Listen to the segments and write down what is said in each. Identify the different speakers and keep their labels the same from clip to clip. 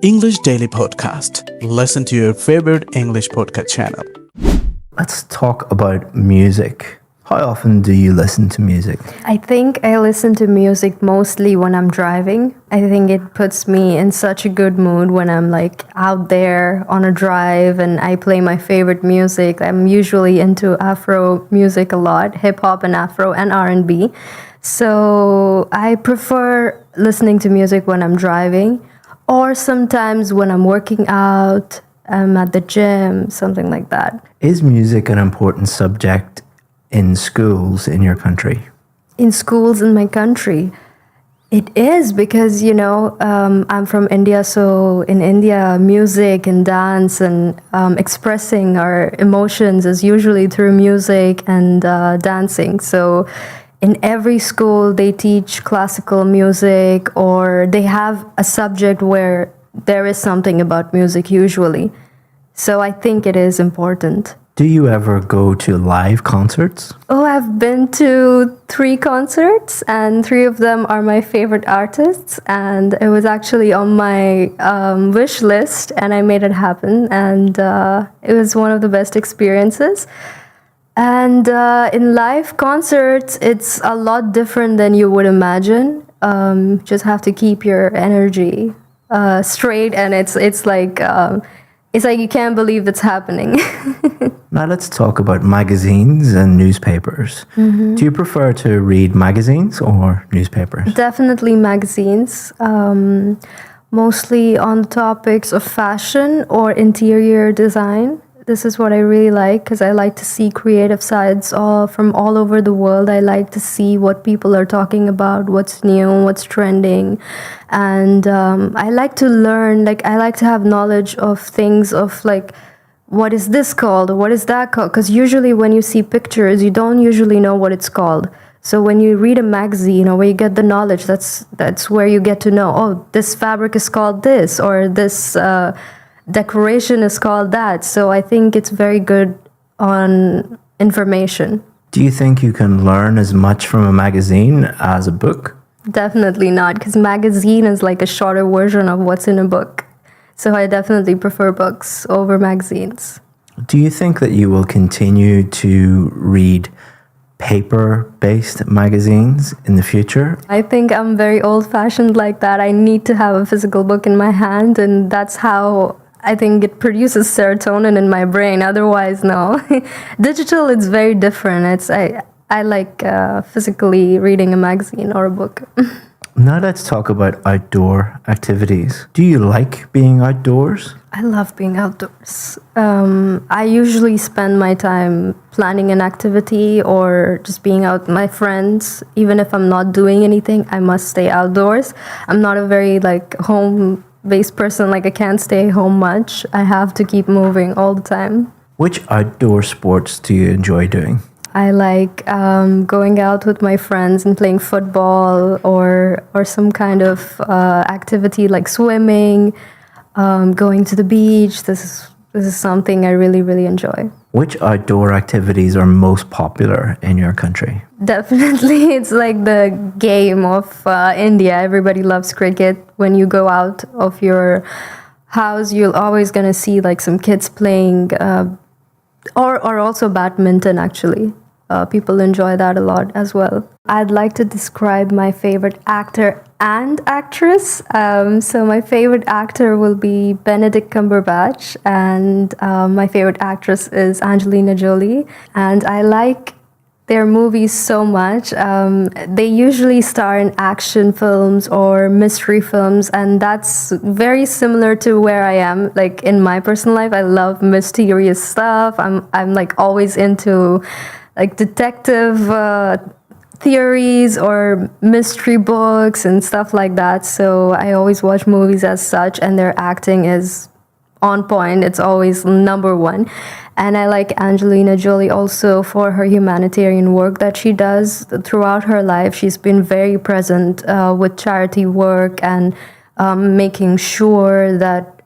Speaker 1: English Daily Podcast. Listen to your favorite English podcast channel.
Speaker 2: Let's talk about music. How often do you listen to music?
Speaker 3: I think I listen to music mostly when I'm driving. I think it puts me in such a good mood when I'm like out there on a drive and I play my favorite music. I'm usually into Afro music a lot, hip hop and Afro and R&B. So I prefer listening to music when I'm driving or sometimes when I'm working out, I'm at the gym, something like that.
Speaker 2: Is music an important subject in schools in your country?
Speaker 3: In schools in my country, it is because, I'm from India. So in India, music and dance and expressing our emotions is usually through music and dancing. So in every school, they teach classical music or they have a subject where there is something about music usually. So I think it is important.
Speaker 2: Do you ever go to live concerts?
Speaker 3: Oh, I've been to 3 concerts and 3 of them are my favorite artists. And it was actually on my wish list and I made it happen. And it was one of the best experiences. And in live concerts, it's a lot different than you would imagine. Just have to keep your energy straight and it's like you can't believe it's happening.
Speaker 2: Now let's talk about magazines and newspapers. Mm-hmm. Do you prefer to read magazines or newspapers?
Speaker 3: Definitely magazines, mostly on the topics of fashion or interior design. This is what I really like because I like to see creative sides from all over the world. I like to see what people are talking about, what's new, what's trending. And I like to learn, I like to have knowledge of things of what is this called? What is that called? Because usually when you see pictures, you don't usually know what it's called. So when you read a magazine or where you get the knowledge, that's where you get to know, oh, this fabric is called this or this decoration is called that. So I think it's very good on information.
Speaker 2: Do you think you can learn as much from a magazine as a book?
Speaker 3: Definitely not, because magazine is like a shorter version of what's in a book. So I definitely prefer books over magazines.
Speaker 2: Do you think that you will continue to read paper-based magazines in the future?
Speaker 3: I think I'm very old-fashioned like that. I need to have a physical book in my hand, and that's how I think it produces serotonin in my brain. Otherwise, no. Digital, it's very different. I like physically reading a magazine or a book.
Speaker 2: Now let's talk about outdoor activities. Do you like being outdoors?
Speaker 3: I love being outdoors. I usually spend my time planning an activity or just being out with my friends. Even if I'm not doing anything, I must stay outdoors. I'm not a very home-based person. I can't stay home much. I have to keep moving all the time.
Speaker 2: Which outdoor sports do you enjoy doing?
Speaker 3: I like going out with my friends and playing football or some kind of activity like swimming, going to the beach. This is something I really, really enjoy.
Speaker 2: Which outdoor activities are most popular in your country?
Speaker 3: Definitely, it's like the game of India. Everybody loves cricket. When you go out of your house, you're always going to see some kids playing or also badminton, actually. People enjoy that a lot as well. I'd like to describe my favorite actor and actress. So my favorite actor will be Benedict Cumberbatch, and my favorite actress is Angelina Jolie. And I like their movies so much. They usually star in action films or mystery films, and that's very similar to where I am. In my personal life, I love mysterious stuff. I'm always into detective theories or mystery books and stuff like that. So I always watch movies as such, and their acting is on point. It's always number one. And I like Angelina Jolie also for her humanitarian work that she does throughout her life. She's been very present with charity work and making sure that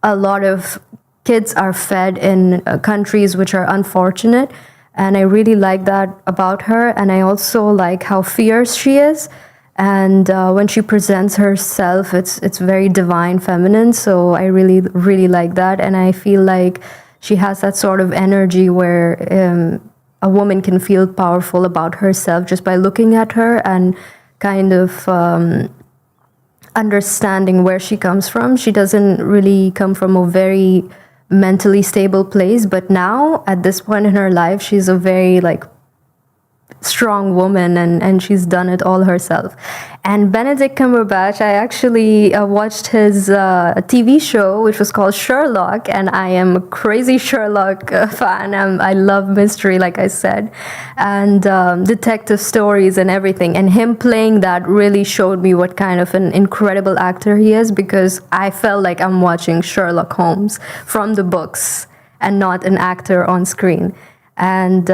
Speaker 3: a lot of kids are fed in countries which are unfortunate. And I really like that about her. And I also like how fierce she is. And when she presents herself, it's very divine feminine. So I really, really like that. And I feel like she has that sort of energy where a woman can feel powerful about herself just by looking at her and kind of understanding where she comes from. She doesn't really come from a very mentally stable place, but now at this point in her life, she's a very like strong woman, and she's done it all herself. And Benedict Cumberbatch, I actually watched his TV show, which was called Sherlock, and I am a crazy Sherlock fan. I love mystery, like I said, and detective stories and everything. And him playing that really showed me what kind of an incredible actor he is, because I felt like I'm watching Sherlock Holmes from the books and not an actor on screen. And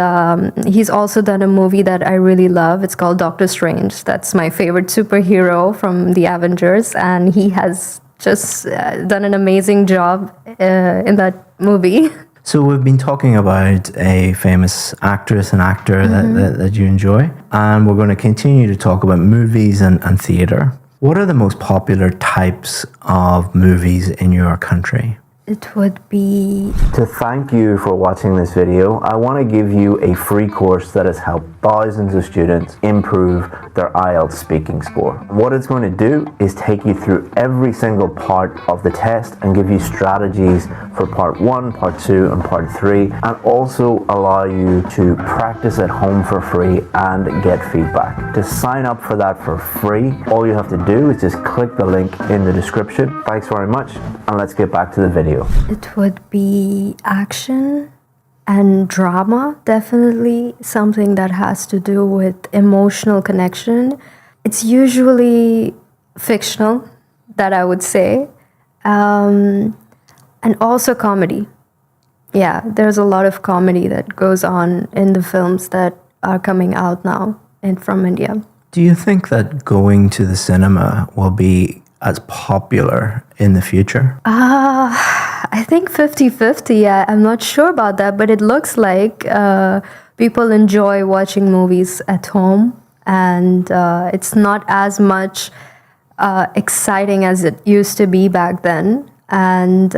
Speaker 3: he's also done a movie that I really love. It's called Doctor Strange. That's my favorite superhero from the Avengers. And he has just done an amazing job in that movie.
Speaker 2: So we've been talking about a famous actress and actor that you enjoy. And we're going to continue to talk about movies and theatre. What are the most popular types of movies in your country?
Speaker 3: It would be...
Speaker 4: To thank you for watching this video, I want to give you a free course that has helped thousands of students improve their IELTS speaking score. What it's going to do is take you through every single part of the test and give you strategies for part 1, part 2 and part 3, and also allow you to practice at home for free and get feedback. To sign up for that for free, all you have to do is just click the link in the description. Thanks very much, and let's get back to the video.
Speaker 3: It would be action and drama, definitely something that has to do with emotional connection. It's usually fictional, that I would say, and also comedy. Yeah, there's a lot of comedy that goes on in the films that are coming out now and from India.
Speaker 2: Do you think that going to the cinema will be as popular in the future?
Speaker 3: I think 50-50. I'm not sure about that, but it looks like people enjoy watching movies at home, and it's not as much exciting as it used to be back then. And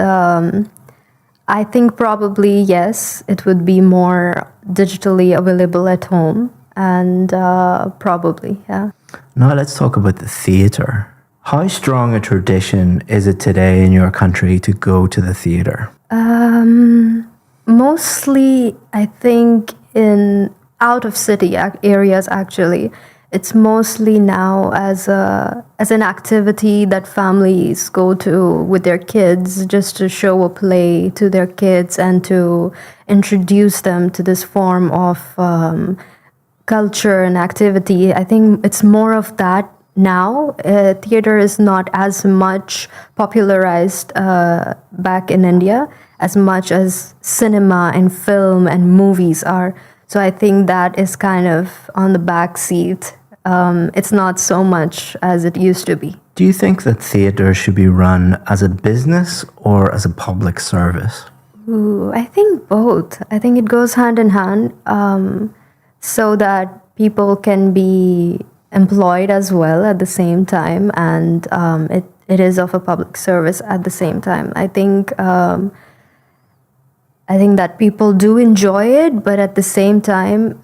Speaker 3: I think probably, yes, it would be more digitally available at home, and probably, yeah.
Speaker 2: Now let's talk about the theatre. How strong a tradition is it today in your country to go to the theatre?
Speaker 3: Mostly, I think in out of city areas, actually. It's mostly now as an activity that families go to with their kids, just to show a play to their kids and to introduce them to this form of culture and activity. I think it's more of that now. Theater is not as much popularized back in India as much as cinema and film and movies are. So I think that is kind of on the back seat. It's not so much as it used to be.
Speaker 2: Do you think that theatre should be run as a business or as a public service?
Speaker 3: Ooh, I think both. I think it goes hand in hand, so that people can be employed as well at the same time, and it is of a public service at the same time. I think that people do enjoy it, but at the same time,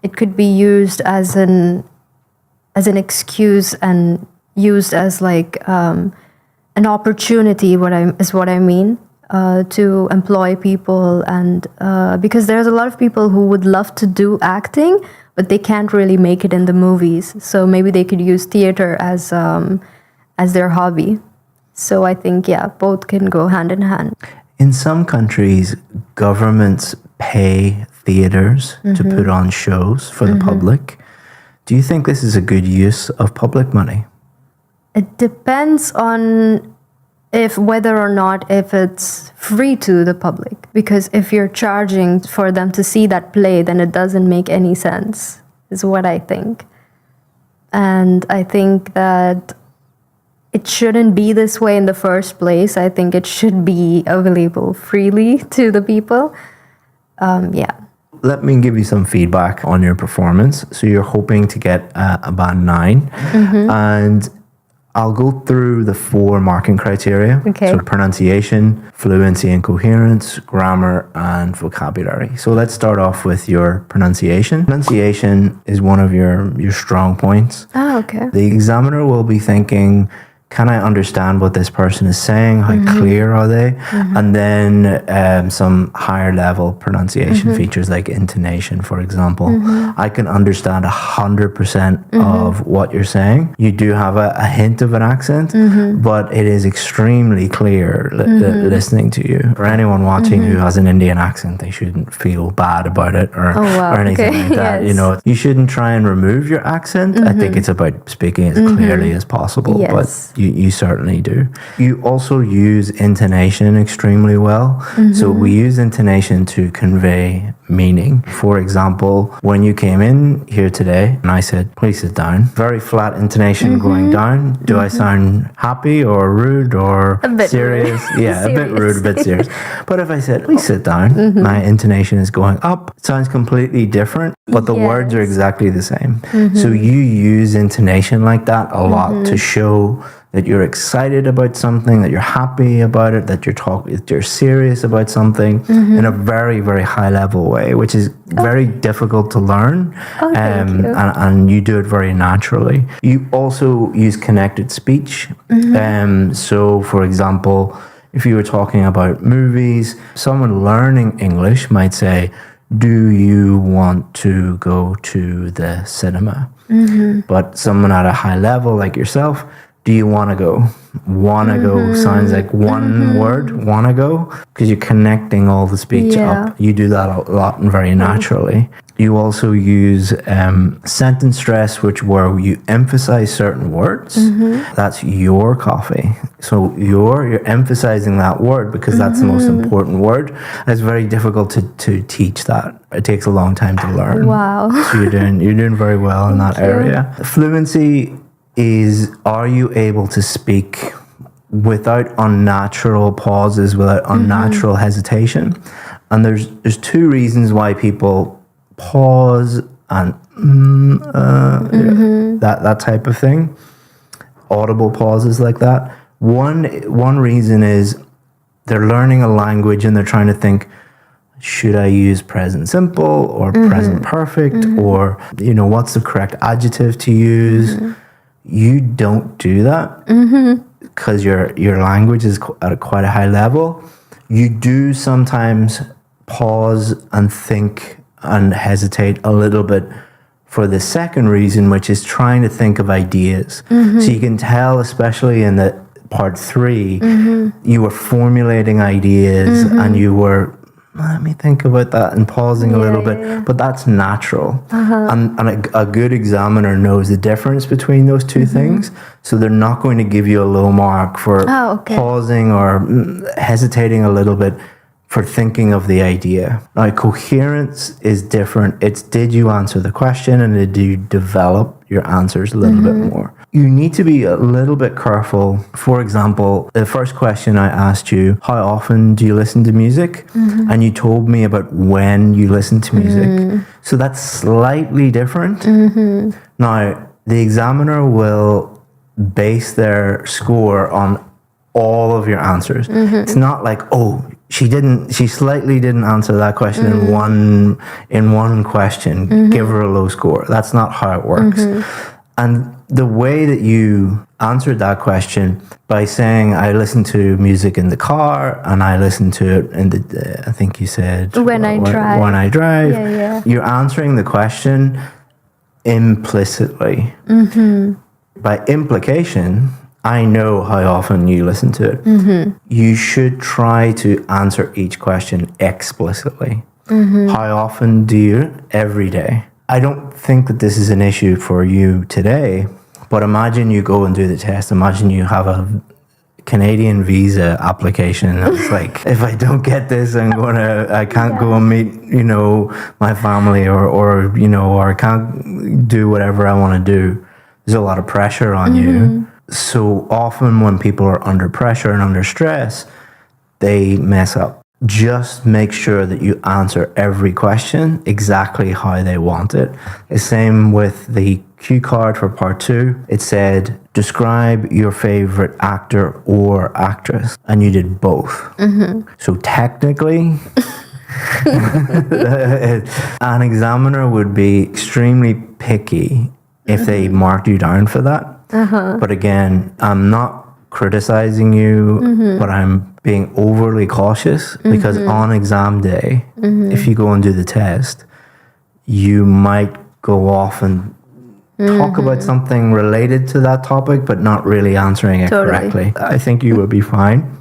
Speaker 3: it could be used as an excuse and used as like an opportunity. What I mean to employ people, and because there's a lot of people who would love to do acting, but they can't really make it in the movies. So maybe they could use theater as their hobby. So I think, yeah, both can go hand in hand.
Speaker 2: In some countries, governments pay theatres to put on shows for the public. Do you think this is a good use of public money?
Speaker 3: It depends on whether or not if it's free to the public. Because if you're charging for them to see that play, then it doesn't make any sense, is what I think. And I think that it shouldn't be this way in the first place. I think it should be available freely to the people. Yeah.
Speaker 2: let me give you some feedback on your performance. So you're hoping to get a band 9, and I'll go through the 4 marking criteria.
Speaker 3: Okay.
Speaker 2: So pronunciation, fluency and coherence, grammar, and vocabulary. So let's start off with your pronunciation. Pronunciation is one of your strong points.
Speaker 3: Oh, okay.
Speaker 2: The examiner will be thinking, can I understand what this person is saying? How clear are they? And then some higher level pronunciation features like intonation, for example. I can understand 100% of what you're saying. You do have a hint of an accent, but it is extremely clear listening to you. For anyone watching who has an Indian accent, they shouldn't feel bad about it or anything like that.
Speaker 3: Yes.
Speaker 2: You know, you shouldn't try and remove your accent. I think it's about speaking as clearly as possible.
Speaker 3: Yes.
Speaker 2: But you certainly do. You also use intonation extremely well. So we use intonation to convey meaning. For example, when you came in here today and I said, please sit down, very flat intonation going down. Do I sound happy or rude or
Speaker 3: A bit
Speaker 2: serious?
Speaker 3: rude.
Speaker 2: Yeah, a bit
Speaker 3: Serious.
Speaker 2: rude, a bit serious. But if I said, please sit down, my intonation is going up. It sounds completely different, but the words are
Speaker 3: Yes.
Speaker 2: exactly the same. So you use intonation like that a lot to show that you're excited about something, that you're happy about it, that you're serious about something in a very, very high level way, which is very difficult to learn.
Speaker 3: Oh, thank you.
Speaker 2: And you do it very naturally. You also use connected speech. So, for example, if you were talking about movies, someone learning English might say, do you want to go to the cinema? But someone at a high level like yourself, do you want to go? Want to go sounds like one word, want to go, because you're connecting all the speech up. You do that a lot and very naturally. You also use sentence stress, where you emphasize certain words. That's your coffee. So you're emphasizing that word because that's the most important word. And it's very difficult to teach that. It takes a long time to learn.
Speaker 3: Wow.
Speaker 2: So you're doing very well in that area. Fluency is, are you able to speak without unnatural pauses, without unnatural hesitation? And there's 2 reasons why people pause and that type of thing, audible pauses like that. One reason is they're learning a language and they're trying to think, should I use present simple or present perfect, or what's the correct adjective to use? You don't do that because your language is at quite a high level. You do sometimes pause and think and hesitate a little bit for the second reason, which is trying to think of ideas. So you can tell, especially in the part 3, you were formulating ideas and you were, let me think about that, and pausing a little bit, but that's natural. And a good examiner knows the difference between those 2 things, so they're not going to give you a low mark for pausing or hesitating a little bit for thinking of the idea. Now, coherence is different. It's, did you answer the question, and did you develop your answers a little bit more? You need to be a little bit careful. For example, the first question I asked you, how often do you listen to music? And you told me about when you listen to music. So that's slightly different. Now, the examiner will base their score on all of your answers. It's not like, oh, she slightly didn't answer that question in one question, give her a low score. That's not how it works. And the way that you answered that question by saying, I listen to music in the car and I listen to it in the, I think you said,
Speaker 3: When I drive.
Speaker 2: When I drive.
Speaker 3: Yeah.
Speaker 2: You're answering the question implicitly. By implication, I know how often you listen to it. You should try to answer each question explicitly. How often do you? Every day. I don't think that this is an issue for you today, but imagine you go and do the test. Imagine you have a Canadian visa application. It's like, if I don't get this, I can't go and meet, my family or I can't do whatever I want to do. There's a lot of pressure on you. So often when people are under pressure and under stress, they mess up. just make sure that you answer every question exactly how they want it. The same with the cue card for part 2. It said, describe your favorite actor or actress. And you did both. So technically, an examiner would be extremely picky if they marked you down for that. But again, I'm not criticizing you, but I'm being overly cautious because on exam day, if you go and do the test, you might go off and talk about something related to that topic, but not really answering it correctly. I think you will be fine.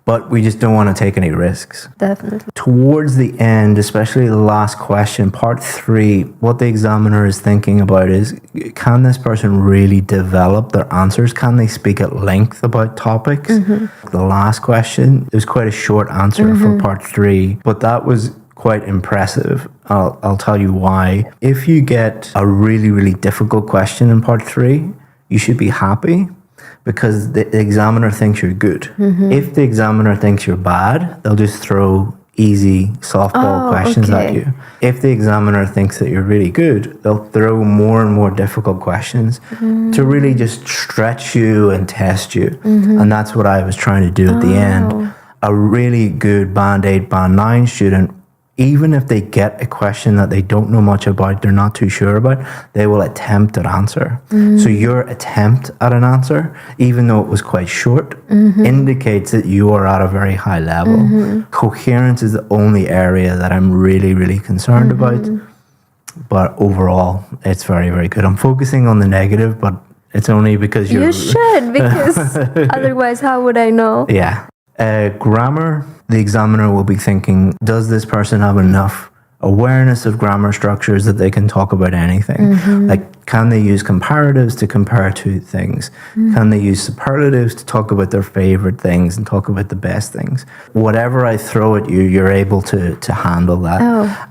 Speaker 2: But we just don't want to take any risks.
Speaker 3: Definitely.
Speaker 2: Towards the end, especially the last question, part 3, what the examiner is thinking about is, can this person really develop their answers? Can they speak at length about topics? The last question, it was quite a short answer for part 3, but that was quite impressive. I'll tell you why. If you get a really, really difficult question in part 3, you should be happy, because the examiner thinks you're good. If the examiner thinks you're bad, they'll just throw easy softball questions at you. If the examiner thinks that you're really good, they'll throw more and more difficult questions to really just stretch you and test you. And that's what I was trying to do at the end. A really good Band 8, Band 9 student, even if they get a question that they don't know much about, they're not too sure about, they will attempt an answer. So your attempt at an answer, even though it was quite short, indicates that you are at a very high level. Coherence is the only area that I'm really, really concerned about. But overall, it's very, very good. I'm focusing on the negative, but it's only because
Speaker 3: You should, because otherwise, how would I know?
Speaker 2: Yeah. Grammar, the examiner will be thinking, does this person have enough awareness of grammar structures that they can talk about anything? Like, can they use comparatives to compare two things? Can they use superlatives to talk about their favorite things and talk about the best things? Whatever I throw at you, you're able to handle that.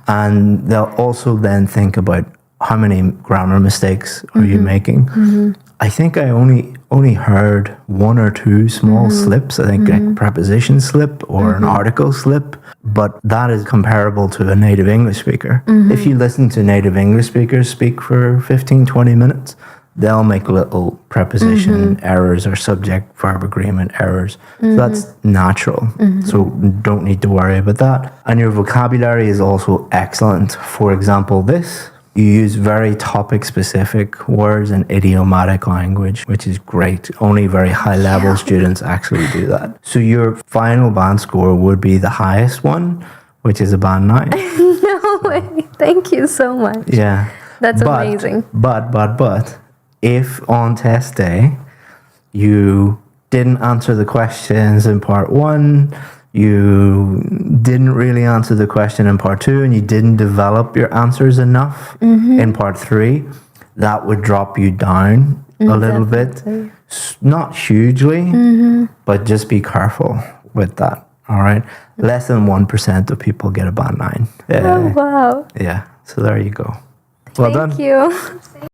Speaker 2: And they'll also then think about, how many grammar mistakes are you making? I think I only heard one or two small slips. I think a preposition slip or an article slip, but that is comparable to a native English speaker. If you listen to native English speakers speak for 15, 20 minutes, they'll make little preposition errors or subject verb agreement errors. So that's natural. So don't need to worry about that. And your vocabulary is also excellent. For example, this. You use very topic-specific words and idiomatic language, which is great. Only very high-level students actually do that. So your final band score would be the highest one, which is a band 9.
Speaker 3: No way. Thank you so much.
Speaker 2: Yeah.
Speaker 3: That's amazing.
Speaker 2: But, if on test day, you didn't answer the questions in part 1, you didn't really answer the question in part 2, and you didn't develop your answers enough in part 3, that would drop you down a little bit. Not hugely, but just be careful with that. All right. Less than 1% of people get a band 9.
Speaker 3: Oh, wow.
Speaker 2: Yeah. So there you go. Well done.
Speaker 3: Thank you.